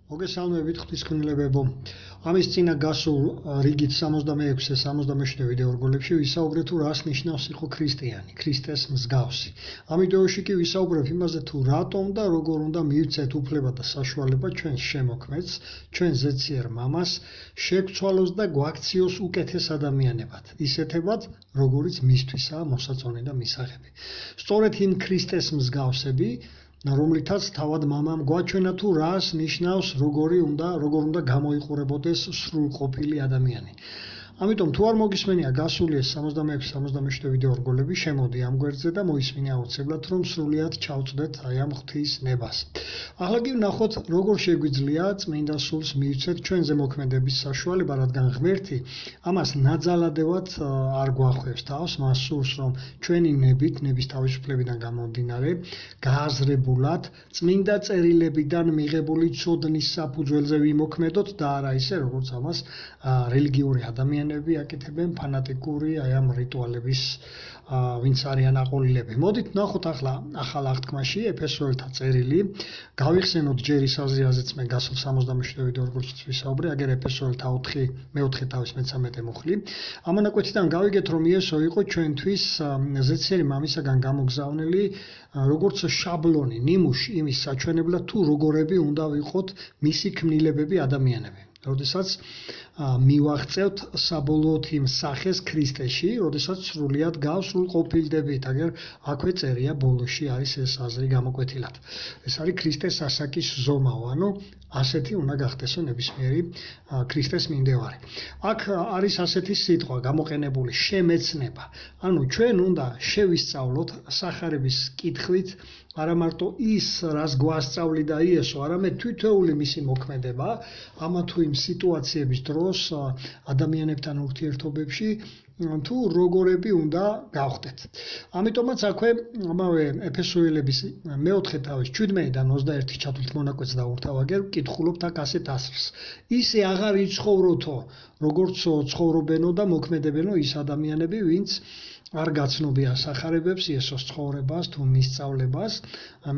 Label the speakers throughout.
Speaker 1: მოგესალმებით ღვთისმშობლებო. ამის წინა გასულ რიგით 66-ე 77-ე ვიდეო რგოლებში ვისაუბრეთ თუ რას ნიშნავს იყო ქრისტიანი, ქრისტეს მსგავსი. ამ ვიდეოში კი ვისაუბრებ იმაზე თუ რატომ და როგორ უნდა მივცეთ უფლება და საშუალება ჩვენს შემოქმედს, ჩვენ ზეციერ მამას შეგვცვალოს და გვაქციოს უკეთეს ადამიანებად, ისეთებად, როგორიც მისთვისაა მოსაწონი და მისაღები. სწორედ იმ ქრისტეს მსგავსები რომლითაც თავად მამამ გვაჩვენა თუ რას ნიშნავს როგორ უნდა გამოიყურებოდეს სრულყოფილი ადამიანი. ამიტომ თუ არ მოგისმენია გასული 66-77 ვიდეო რგოლები, შემოდი ამ გვერდზე და მოისმინე აუცილებლად, რომ სრულიად ჩავწვდეთ აი ამ ღვთის ნებას. ახლა კი ვნახოთ, როგორ შეგვიძლია წმინდა სულს მივცეთ ჩვენზე მოქმედების საშუალება, რადგან ღმერთი ამას ნაძალადევად არ გვახვევს თავს, მას სურს, რომ ჩვენი ნების თავისუფლებიდან გამომდინარე, გააზრებულად წმინდა წერილებიდან მიღებული ცოდნის საფუძველზე ვიმოქმედოთ და არა ისე, როგორც ამას რელიგიური ადამიანები აკეთებენ, ფანატიკური აი ამ რიტუალების ვინც არიან აყოლილები. მოდით ნახოთ ახლა ახალ აღთქმაში ეფესოელთა წერილი. გავიხსენოთ ჯერ ის აზრიაზეც მე გასულ 67 ვიდეო როგორც ვისაუბრე, აგერ ეფესოელთა 4 თავის 13 მუხლი. ამ მონაკვეთიდან გავიგეთ, რომ იესო იყო ჩვენთვის ზეციერი მამისაგან გამოგზავნილი როგორც შაბლონი, ნიმუში იმის საჩვენებლად თუ როგორები უნდა ვიყოთ მისი ქმნილებები ადამიანები. როდესაც მივაღწევთ საბოლოოდ იმ სახეს ქრისტეში, როდესაც სრულიად გავსრულყოფილდებით, აგერ აქვე წერია ბოლოში არის ეს აზრი გამოკვეთილად. ეს არის ქრისტეს ასაკის ზომაო, ანუ ასეთი უნდა გახდესო ნებისმიერი ქრისტეს მიმდევარი. აქ არის ასეთი სიტყვა გამოყენებული შემეცნება. ანუ ჩვენ უნდა შევისწავლოთ სახარების კითხვით არა მარტო ის, რას გვასწავლიდა იესო, არამედ თითოეული მისი მოქმედება, ამა თუ იმ სიტუაციების დროს ადამიანებთან ურთიერთობებში თუ როგორები უნდა გავხდეთ. ამიტომაც აქვე ამავე ეფესოელების 4 თავის 17-დან 21 ჩათვლით მონაკვეთს დავურთავ, აგერ ვკითხულობთ აქ ასეთ ასრს. ისე აღარ იცხოვროთო, როგორც ცხოვრობენო და მოქმედებენო ის ადამიანები, ვინც არ გაცნობია სახარებებს, იესოს ცხოვრებას თუ მისწავლებას.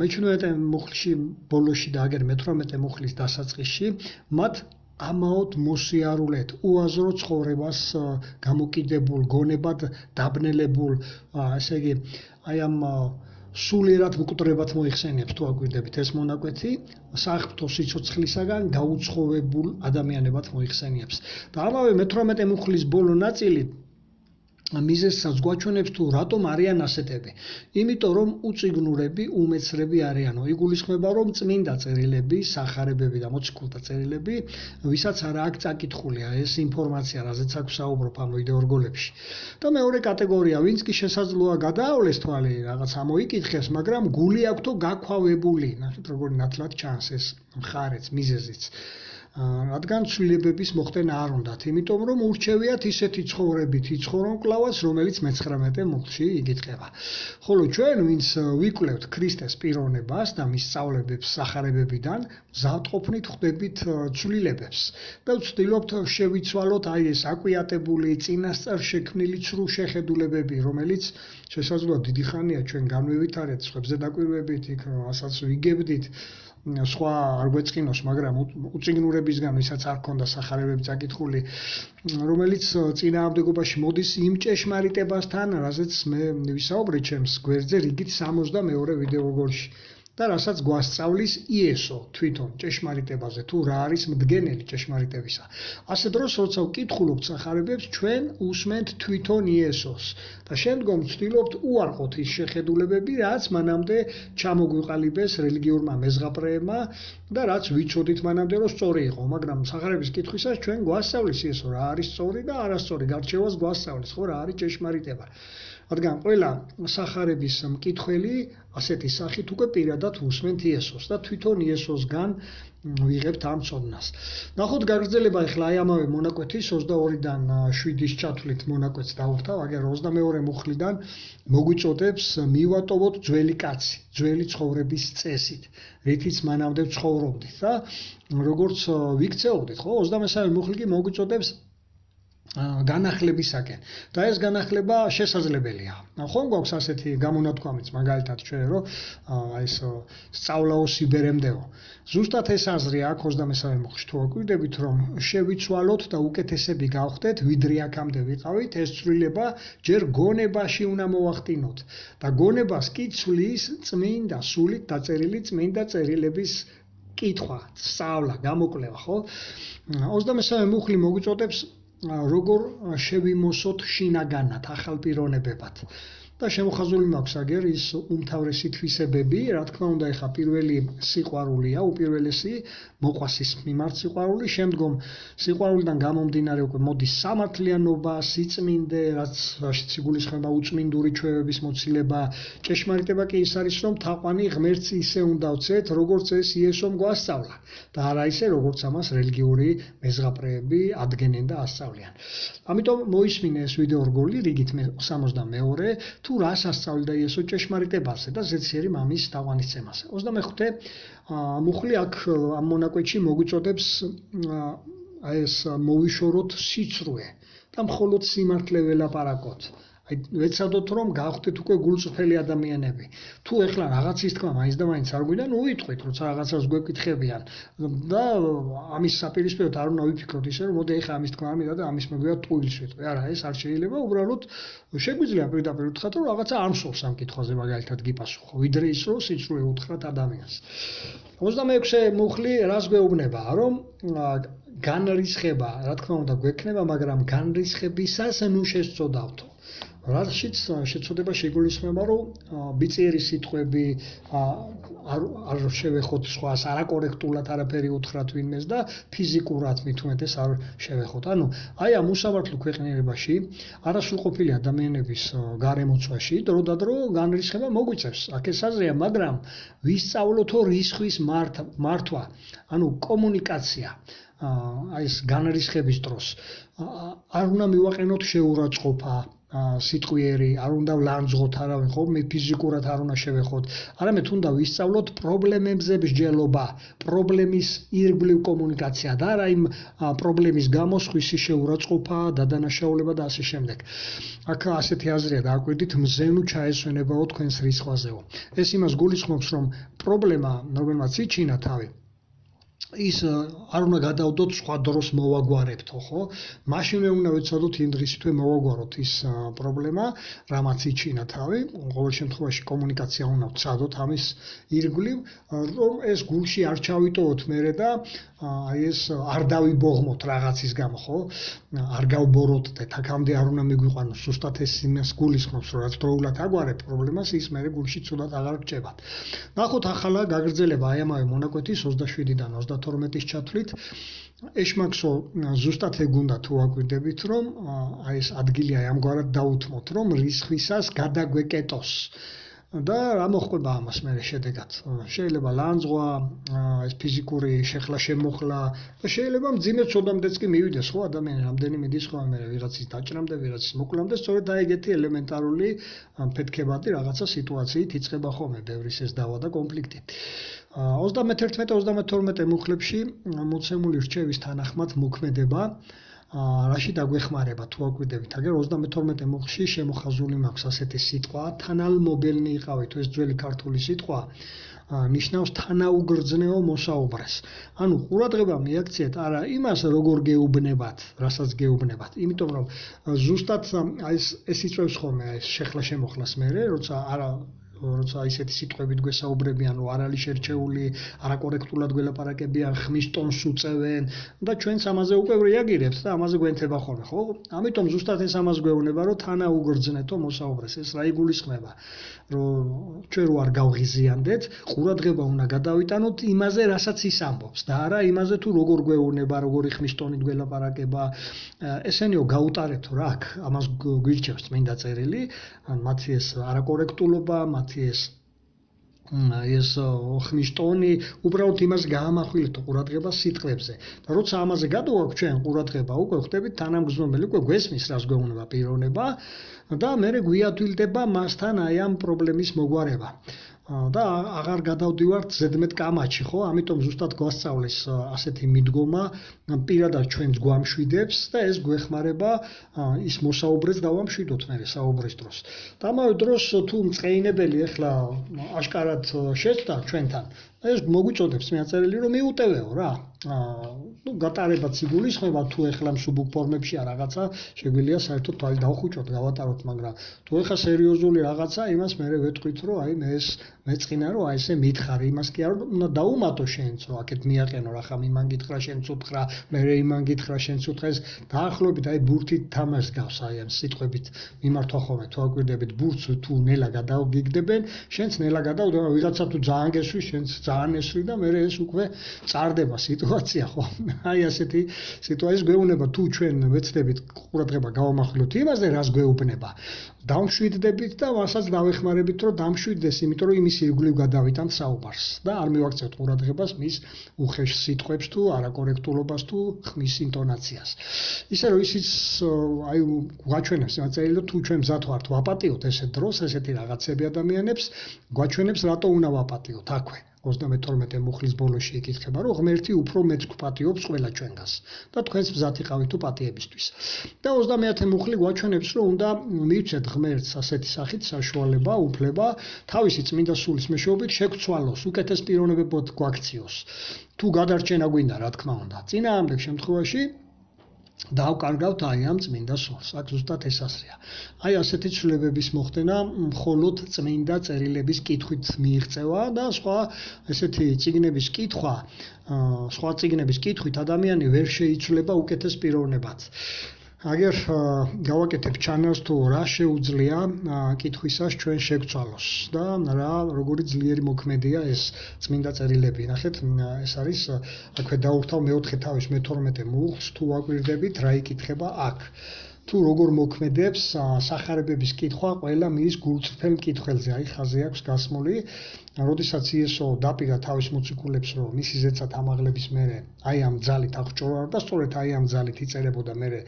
Speaker 1: მე-17 მუხლში ბოლოში და აგერ მე-18 მუხლის დასაწყისში მათ ამაოდ მოსიარულეთ, უაზრო ცხოვრებას გამოკიდებულ, გონებად დაბნელებულ, ესე იგი, აი ამ სულიერად მკვდრებად მოიხსენიებს თუ აკვირდებით ეს მონაკვეთი, საღვთო სიცოცხლისაგან გაუცხოვებულ ადამიანებად მოიხსენიებს. და ამავე მე-18 მუხლის ბოლო ნაწილი მიზეზსაც გვაჩვენებს თუ რატომ არიან ასეთები. იმიტომ რომ უწიგნურები, უმეცრები არიანო. იგულისხმება რომ წმინდა წერილები, სახარებები და მოციქულთა წერილები, ვისაც არ აქვს წაკითხულია ეს ინფორმაცია, რაზეც აქ ვსაუბრობ ამ ვიდეო რგოლებში. და მეორე კატეგორია, ვინც კი შესაძლოა გადაავლეს თვალი, რაღაც ამოიკითხეს, მაგრამ გული აქვთო გაქვავებული. ნახეთ როგორი ნათლად ჩანს ეს მხარეც, მიზეზიც. რადგან ცვლილებების მოხდენა არ უნდათ, იმიტომ რომ ურჩევიათ ისეთი ცხოვრებით იცხოვრონ კლავაც, რომელიც მე-19 მუხლში იგითხება. ხოლო ჩვენ, ვინც ვიკვლევთ ქრისტეს პიროვნებას და მის სწავლებებს სახარებებიდან, მზადყოფნით ხვდებით ცვლილებებს და ვცდილობთ შევიცვალოთ აი ეს აკვიატებული, წინასწარ შექმნილი ცრუ შეხედულებები, რომელიც შესაძლოა დიდი ხანია ჩვენ განვევითარეთ, სხვებზე დაკვირვებით, იქ რასაც ვიგებდით. სხვა არ გვეწყინოს, მაგრამ უწიგნურებისგან, ვისაც არ ქონდა სახარებები წაკითხული, რომელიც წინააღმდეგობაში მოდის იმ ჭეშმარიტებასთან, რაზეც მე ვისაუბრე ჩემს გვერდზე რიგით 62 ვიდეო რგოლში. და რასაც გვასწავლის იესო თვითონ ჭეშმარიტებაზე, თუ რა არის მდგენელი ჭეშმარიტებისა. ასე დროს, როცა ვკითხულობთ სახარებებს, ჩვენ უსმენთ თვითონ იესოს და შემდგომ ვცდილობთ უარყოთ ის შეხედულებები, რაც მანამდე ჩამოგვიყალიბეს რელიგიურმა მეზღაპრეებმა და რაც ვიცოდით მანამდე, რომ სწორი იყო, მაგრამ სახარების კითხვისას ჩვენ გვასწავლის იესო რა არის სწორი და არასწორი გარჩევას გვასწავლის, ხო რა არის ჭეშმარიტება. რადგან ყველა სახარების მკითხველი ასეთი სახით უკვე პირადად უსმენთ იესოს და თვითონ იესოსგან ვიღებთ ამ ცოდნას. ნახოთ გაგრძელება ახლა აი ამავე მონაკვეთის 22-დან 7-ის ჩათვლით მონაკვეთს დავურთავ, აგერ 22 მუხლიდან მოგვიწოდებს მივატოვოთ ძველი კაცი, ძველი ცხოვრების წესით, რითიც მანამდე ცხოვრობდით და როგორც ვიქცეობდით, ხო? 23 მუხლი კი მოგვიწოდებს განახლებისაკენ და ეს განახლება შესაძლებელია. ხომ გვაქვს ასეთი გამონათქვამიც მაგალითად ჩვენ რომ ეს სწავლაო სიბერემდეო. ზუსტად ეს აზრი აქვს 23 მუხლში თუ აკვირდებით რომ შევიცვალოთ და უკეთესები გავხდეთ ვიდრე აქამდე ვიყავით ეს ცვლილება ჯერ გონებაში უნდა მოვახტინოთ და გონებას კი ცვლის წმინდა სულით დაწერილი წმინდა წერილების კითხვა, სწავლა, გამოკვლევა, ხო? 23 მუხლი მოგვიწოდებს როგორ შევიმოსოთ შინაგანად, ახალ პიროვნებებად. და შემოხაზული მაქვს აგერ ის უმთავრესი თვისებები, რა თქმა უნდა, ეხა პირველი სიყვარულია, უპირველესი მოყვასის მიმართ სიყვარული, შემდგომ სიყვარულიდან გამომდინარე უკვე მოდის სამართლიანობა, სიწმინდე, რაც სიგულისხმება უწმინდური ჩვევების მოცილება, ჭეშმარიტება კი ის არის, რომ თაყვანი ღმერთს ისე უნდა ვცეთ, როგორც ეს იესომ გვასწავლა და არა ისე, როგორც ამას რელიგიური მეზღაპრეები ადგენენ და ასწავლიან. ამიტომ მოისმინე ეს ვიდეო რგოლი რიგით 62 თუ რას ასწავლიდა იესო ჭეშმარიტებაზე და ზეციერი მამის თაყვანისცემაზე. 25 მუხლი აქ ამ მონაკვეთში მოგვიწოდებს ეს მოვიშოროთ სიცრუე და მხოლოდ სიმართლე ველაპარაკოთ. ვეცადოთ რომ გავხდეთ უკვე გულწრფელი ადამიანები. თუ ეხლა რაღაცის თქმა მაინც და მაინც არ გვინდა, ნუ ვიტყვით, როცა რაღაცას გვეკითხებიან და ამის საპირისპიროდ არ უნდა ვიფიქროთ ისე რომ მოდი ეხლა ამის თქმა არ მინდა და ამის მეგვია ტყუილს ვიტყვი. არა, ეს არ შეიძლება, უბრალოდ შეგვიძლია პირდაპირ უთხრათ რომ რაღაცა არ მსურს ამ კითხვაზე მაგალითად გიპასუხო, ვიდრე ის რომ სიცრუე უთხრათ ადამიანს. 26 მუხლი რას გვეუბნება, რომ განრისხება, რა თქმა უნდა, გვექნება, მაგრამ განრისხებისას ნუ შესწოდავთო. რაშიც შეცოდება შეგულისხმება, რომ ბიწიერი სიტყვები არ შევეხოთ სხვას, არაკორექტულად არაფერი უთხრათ ვინმეს და ფიზიკურად მით უმეტეს არ შევეხოთ. ანუ აი ამ უსამართლო ქვეყნიერებაში, არასრულყოფილი ადამიანების გარემოცვაში, დრო და დრო განრისხება მოგვიწევს. აქ ეს აზრია, მაგრამ ვისწავლოთო რისხვის მართვა, ანუ კომუნიკაცია. აი ეს განრისხების დროს არ უნდა მივაყენოთ შეურაცხყოფა, სიტყვიერი, არ უნდა ვლანძღოთ არავინ, ხო, მე ფიზიკურად არ უნდა შევეხოთ, არამედ უნდა ვისწავლოთ პრობლემებზე მსჯელობა, პრობლემის ირგვლივ კომუნიკაცია და არა იმ პრობლემის გამოსხვისი შეურაცხყოფა, დადანაშაულება და ასე შემდეგ. აქ ასეთი აზრია დააკვირდით, მზენუ ჩაესვენებაო თქვენს რისხვაზეო. ეს იმას გულისხმობს, რომ პრობლემა, რომელმაც იჩინა თავი, ის არ უნდა გადავდოთ სხვა დროს მოვაგვარებთო, ხო? მაშინვე უნდა ვეცადოთ იმ დრისითვე მოვაგვაროთ ის პრობლემა, რამაც იჩინა თავი, ყოველ შემთხვევაში კომუნიკაცია უნდა ვცადოთ ამის ირგვლივ, რომ ეს გულში არ ჩავიტოვოთ მერე და აი ეს არ დავიბოღმოთ რაღაცის გამო, ხო? არ გავბოროტდეთ, აქამდე არ უნდა მიგვიყვანოს, ზუსტად ეს იმას გულისხმობს, რომ რაც დროულად აგვარებ პრობლემას, ის მერე გულში ცუდად აღარ გჭებათ. ნახოთ ახლა გაგრძელება აი ამავე მონაკვეთის 27-დან 32-ის ჩათვლით. ეშმაკსო ზუსტად ეგ უნდა თუ აკვირდებით, რომ აი ეს ადგილი აი ამგვარად დაუთმოთ, რომ რისხვისას გადაგვეკეტოს. და რა მოხდება ამას მერე შედეგად? შეიძლება ლანძღვა, ეს ფიზიკური შეხლა შემოხლა და შეიძლება მძიმე ცოდამდეც კი მივიდეს, ხო, ადამიანი რამდენი მიდის ხოლმე მერე ვიღაცის დაჭრამდე, ვიღაცის მოკლამდე, სწორედ აი ეგეთი ელემენტარული ფეთქებადი რაღაცა სიტუაციით იწყება ხოლმე ბევრის ეს დავა და კონფლიქტი. 31-32 მუხლებში მოცემული რჩევის თანახმად მოქმედება რაში დაგვეხმარება თუ აკვირდებით, აგერ 32 მუხლში შემოხაზული მაქვს ასეთი სიტყვა, თანალმობელნი იყავი, თუ ეს ძველი ქართული სიტყვა ნიშნავს თანაუგრძნეო მოსაუბრეს. ანუ ყურადღება მიაქციეთ არა იმას, როგორ გეუბნებათ, რასაც გეუბნებათ, იმიტომ რომ ზუსტად ეს იწვევს ხოლმე ეს შეხლა შემოხლას მერე, როცა ისეთი სიტყვებით გვესაუბრებიან, რომ არ არის შერჩეული, არაკორექტულად გველაპარაკებიან, ხმის ტონს უწევენ და ჩვენც ამაზე უკვე რეაგირებთ და ამაზე გვენთება ხოლმე, ხო? ამიტომ ზუსტად ეს ამას გვეუბნება, რომ თანაუგრძნეთო მოსაუბრეს. ეს რა იგულისხმება? რომ ჩვენ რო არ გავღიზიანდეთ, ყურადღება უნდა გადავიტანოთ იმაზე, რასაც ის ამბობს და არა იმაზე თუ როგორ გვეუბნება, როგორი ხმის ტონით გველაპარაკება. ესენიო გაუტარებთო რა აქ, ამას გვირჩევს წმინდა წერილი, მათი ეს არაკორექტულობა, ეს ხმის ტონი, უბრალოდ იმას გაამახვილებთ ყურადღება სიტყვებზე. და როცა ამაზე გადავაქვს ჩვენ ყურადღება, უკვე ხდებით თანამგზნობელი, უკვე გვესმის რას გვეუბნება პიროვნება და მერე გვიადვილდება მასთან აი ამ პრობლემის მოგვარება. და აღარ გადავდივართ ზედმეტ კამათში, ხო? ამიტომ ზუსტად გვასწავლეს ასეთი მიდგომა პირადად ჩვენს გვამშვიდებს და ეს გვეხმარება ის მოსაუბრეც დავამშვიდოთ მე საუბრის დროს. და ამავე დროს თუ მწყეინებელი ახლა აშკარად შეცდა ჩვენთან, ეს მოგვიწოდებს მეაწერილი რომ მიუტევეო რა. ну გატარებაც იგულისხმება თუ ეხლა მსუბუქ ფორმებშია რაღაცა შეგვიძლია საერთოდ თვალი დავხუჭოთ გავატაროთ მაგრამ თუ ეხლა სერიოზული რაღაცა იმას მე ვეთქვით რომ აი მე ეს მეწყინა რომ აი ესე მითხარი იმას კი არა უნდა დაუმატო შენც რომ აქეთ მიაყენო რა ხამ იმან გითხრა შენც უთხრა მე იმან გითხრა შენც უთხრა ეს დაახლოებით აი ბურთით თამაშს გავს აი ამ სიტყვებით მიმართვა ხოლმე თუ აკვირდებით ბურთს თუ ნელა გადავგიგდებენ შენც ნელა გადავდება ვიღაცა თუ ძალიან გესვი შენც ძალიან ესვი და მე ეს უკვე წარდება სიტუაცია ხო აი ასეთი სიტუაციის გვეუბნება თუ ჩვენ ვეცდებით ყურადღება გავამახვილოთ იმაზე რას გვეუბნება დამშვიდდებით და მასაც დავეხმარებით რომ დამშვიდდეს იმიტომ რომ იმის ირგვლივ გადავიტანთ საუბარს და არ მივაქცევთ ყურადღებას მის უხეშ სიტყვებს თუ არაკორექტულობას თუ ხმის ინტონაციას ისე რომ ისიც აი გვაჩვენებს მაწერილი რომ თუ ჩვენ მზად ვართ ვაპატიოთ ესეთ დროს ესეთი რაღაცები ადამიანებს გვაჩვენებს რატო უნდა ვაპატიოთ აქვე 32 მუხლის ბოლოში იკითხება რომ ღმერთი უფრო მეც გვპატიობს ყველა ჩვენგანს და თქვენს მზად იყავით თუ პატიებისთვის და 30 მუხლი გვაჩვენებს რომ უნდა მივცეთ ღმერთს ასეთი სახით საშუალება უფლება თავისი წმინდა სულის მეშვეობით შეგვცვალოს უკეთეს პიროვნებებად გვაქციოს თუ გადარჩენა გვინდა რა თქმა უნდა წინააღმდეგ შემთხვევაში დავკარგავთ აი ამ წმინდა სულს. აქ ზუსტად ეს ასრია. აი ასეთი ცვლილებების მოხდენა მხოლოდ წმინდა წერილების კითხვით მიიღწევა და სხვა ესეთი წიგნების კითხვა, სხვა წიგნების კითხვით ადამიანი ვერ შეიცვლება უკეთეს პიროვნებად. აგერ გავაკეთებ ჩანარს თუ რა შეუძლია კითხვისას ჩვენ შეგცვალოს და რა როგორი ძლიერი მოქმედია ეს წმინდა წერილები. ნახეთ, ეს არის აქვე დაურთავ მეოთხე თავის მე-12 მუხლს თუ აკვირდებით რა იკითხება აქ. თუ როგორ მოქმედებს სახარებების კითხვა ყველა მის გულწრფელ მკითხველზე. აი ხაზე აქვს გასმული როდესაც იესო დაპირა თავის მოციქულებს რომ მისი ზეცად ამაღლების მერე აი ამ ძალით აღჭურვა და სწორედ აი ამ ძალით იწერებოდა მერე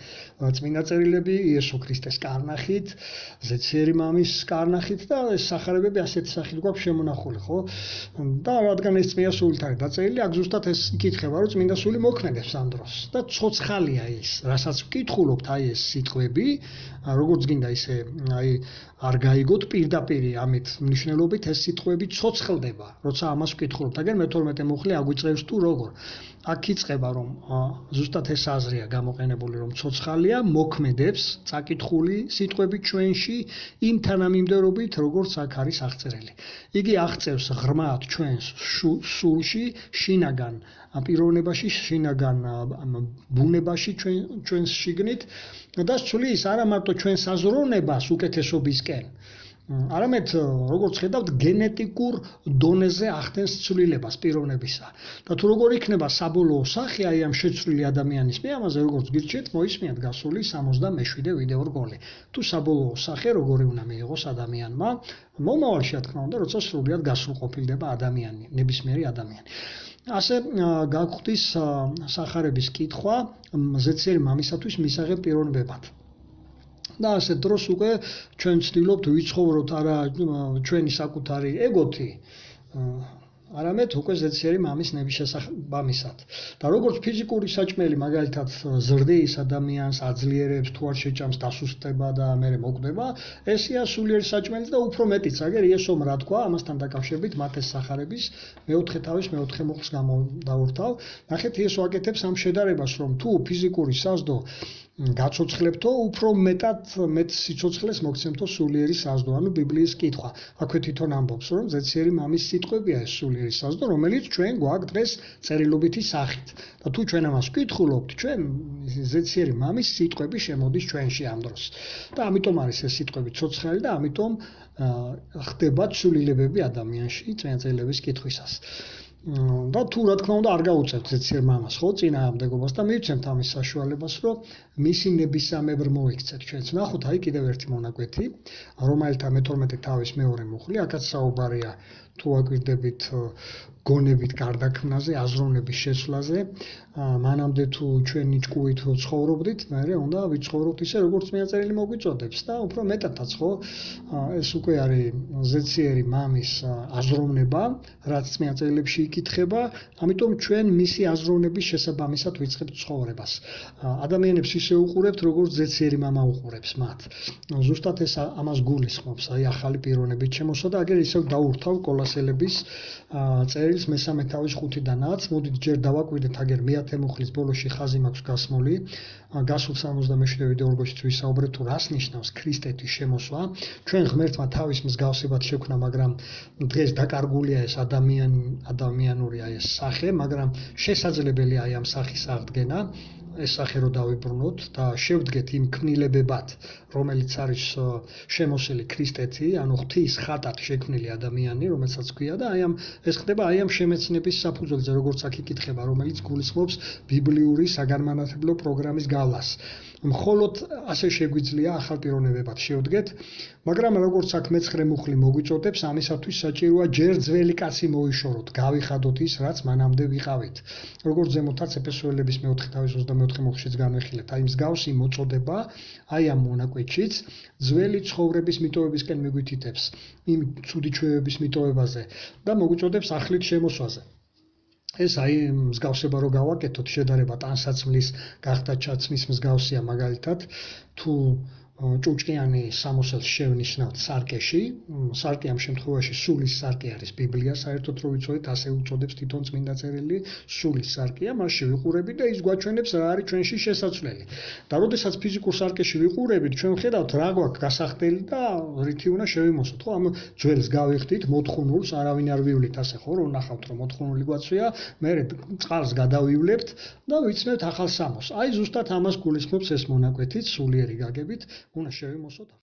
Speaker 1: წმინდა წერილები იესო ქრისტეს კარნახით, ზეციერი მამის კარნახით და ეს სახარებები ასეთი სახით გვაქვს შემონახული, ხო? და რადგან ეს წმინდა სულით არის დაწერილი, აქ ზუსტად ეს იკითხება რომ წმინდა სული მოქმედებს ამ დროს და ცოცხალია ის, რასაც ვკითხულობთ აი ეს სიტყვები, როგორც გინდა ისე აი არ გაიგოთ პირდაპირ ამით მნიშვნელობით ეს სიტყვები ცოცხლდება, როცა ამას ვკითხულობთ. აგერ მე-12 მუხლი აგვიწყებს თუ როგორ. აქ იწყება რომ ზუსტად ეს აზრია გამოყენებული რომ ცოცხალია, მოქმედებს წაკითხული სიტყვები ჩვენში იმ თანამიმდევრობით, როგორც აქ არის აღწერილი. იგი აღწევს ღრმად ჩვენს სულში, შინაგან პიროვნებაში, შინაგან ბუნებაში ჩვენს შიგნით და სulis არა მარტო ჩვენს აზროვნებას უკეთესობისკენ არამედ როგორც ხედავთ გენეტიკურ დონეზე ახდენს ცვლილებას პიროვნებისა და თუ როგორ იქნება საბოლოო სახე აი ამ შეცვლილი ადამიანის მე ამაზე როგორც გირჩიეთ მოისმინეთ გასული 67 ვიდეო რგოლი თუ საბოლოო სახე როგორი უნდა მიიღოს ადამიანმა მომავალში რა თქმა უნდა როცა სრულიად გასრულყოფილდება ადამიანი ნებისმიერი ადამიანი ასე გაგხვდის სახარების კითხვა ზეციერი მამისათვის მისაღებ პიროვნებებად და ასე დროს უკვე ჩვენ ვცდილობთ ვიცხოვროთ არა ჩვენი საკუთარი ეგოთი არამედ უკვე ზეციერი მამის ნების შესაბამისად და როგორც ფიზიკური საჭმელი მაგალითად ზრდის ადამიანს აძლიერებს თუ არ შეჭამს დასუსტება და მერე მოკვდება ესეა სულიერი საჭმელი და უფრო მეტიც აგერ იესომ რა თქვა ამასთან დაკავშირებით მათეს სახარების მეოთხე თავის მეოთხე მუხლს გამოდაურთავ ნახეთ იესო აკეთებს ამ შედარებას რომ თუ ფიზიკური საზდო გაცოცხლებთო უფრო მეტ სიცოცხლეს მოგცემთო სულიერი საზდო ანუ ბიბლიის კითხვა აქვე თვითონ ამბობს რომ ზეციერი მამის სიტყვებია ეს სულიერი საზდო რომელიც ჩვენ გვაქვს დღეს წერილობითი სახით და თუ ჩვენ ამას ვკითხულობთ ჩვენ ზეციერი მამის სიტყვები შემოდის ჩვენში ამ დროს და ამიტომ არის ეს სიტყვები ცოცხალი და ამიტომ ხდება ცვლილებები ადამიანში წმინდა წერილების კითხვისას და თუ რა თქმა უნდა არ გაუწევთ ზეციერ მამას ხო წინააღმდეგობას და მივცემთ ამის საშუალებას რომ მისი ნებისამებრ მოიქცეთ ჩვენც ნახოთ აი კიდევ ერთი მონაკვეთი რომელთა მე-12 თავის მეორე მუხლი აქაც საუბარია თუ აკვირდებით გონებით გარდაქმნაზე, აზროვნების შეცვლაზე, მანამდე თუ ჩვენი ჭკუით რო ცხოვრობდით, მერე უნდა ვიცხოვროთ ისე, როგორც მიაწერილი მოგვიწოდებს და უფრო მეტადაც ხო, ეს უკვე არის ზეციერი მამის აზროვნება, რაც მიაწერილებში იკითხება, ამიტომ ჩვენ მისი აზროვნების შესაბამისად ვიწყებთ ცხოვრებას. ადამიანებს ისე უყურებთ, როგორც ზეციერი მამა უყურებს მათ. ზუსტად ეს ამას გულისხმობს, აი ახალი პიროვნებით შემოსვა და აგერ ისევ დაურთავ კოლასელების წერილს მესამე თავის 5-დანაც. მოდით ჯერ დავაკვირდეთ, აგერ მეათე მუხლის ბოლოში ხაზი მაქვს გასმული. გასულ 77 ვიდეორგოშიც ვისაუბრეთ თუ რას ნიშნავს ქრისტეთის შემოსვა. ჩვენ ღმერთმა თავის მსგავსებად შექმნა, მაგრამ დღეს დაკარგულია ეს ადამიანურია ეს სახე, მაგრამ შესაძლებელია აი ამ სახის აღდგენა. ეს სახე რო დავიბრუნოთ და შევდგეთ იმ ქმნილებებად, რომელიც არის შემოსილი ქრისტეთი, ანუ ღვთის ხატად შექმნილი ადამიანი, რომელსაც ქვია და ეს ხდება აი ამ შემეცნების საფუძველზე, როგორც აქ იკითხება, რომელიც გულისხმობს ბიბლიური საგანმანათლებლო პროგრამის გავლას. მხოლოდ ასე შეგვიძლია ახალ პიროვნებებად შევდგეთ, მაგრამ როგორც აქ მე-9 მუხლი მოგვიწოდებს, ამისათვის საჭიროა ჯერ ძველი კაცი მოიშოროთ, გავიხადოთ ის, რაც მანამდე ვიყავით. როგორც ზემოთაც ეფესოელების 4:24 მუხლშიც განვიხილეთ, აი მსგავსი მოწოდება, აი ამ მონაკვეთშიც ძველი ცხოვრების მიტოვებისკენ მიგვითითებს, იმ ცუდი ჩვევების მიტოვებაზე და მოგვიწოდებს ახლით შემოსვაზე. ეს აი მსგავსება რო გავაკეთოთ, შედარება ტანსაცმლის გახდა ჩაცმის მსგავსია მაგალითად, თუ ჭუჭყიანი სამოსელს შევნიშნავთ სარკეში, სარკე ამ შემთხვევაში სულის სარკე არის ბიბლია, საერთოდ რო ვიცოდეთ, ასე უწოდებს თვითონ წმინდა წერილი, სულის სარკეა, მასში ვიყურებით და ის გვაჩვენებს რა არის ჩვენში შესაძლებელი. და როდესაც ფიზიკურ სარკეში ვიყურებით, ჩვენ ვხედავთ რა გვაქვს გასახდელი და რითი უნდა შევიმოსოთ, ხო? ამ ძველს გავიხდით, მოთხოვნულს, არავინ არ ვივლით ასე ხო, რომ ნახავთ რომ მოთხოვნული გვაწვია, მერე წყალს გადავივლებთ და ვიცნებთ ახალ სამოს. აი ზუსტად ამას გულისხმობს ეს მონაკვეთიც, სულიერი გაგებით. უნდა შევიმოსოთ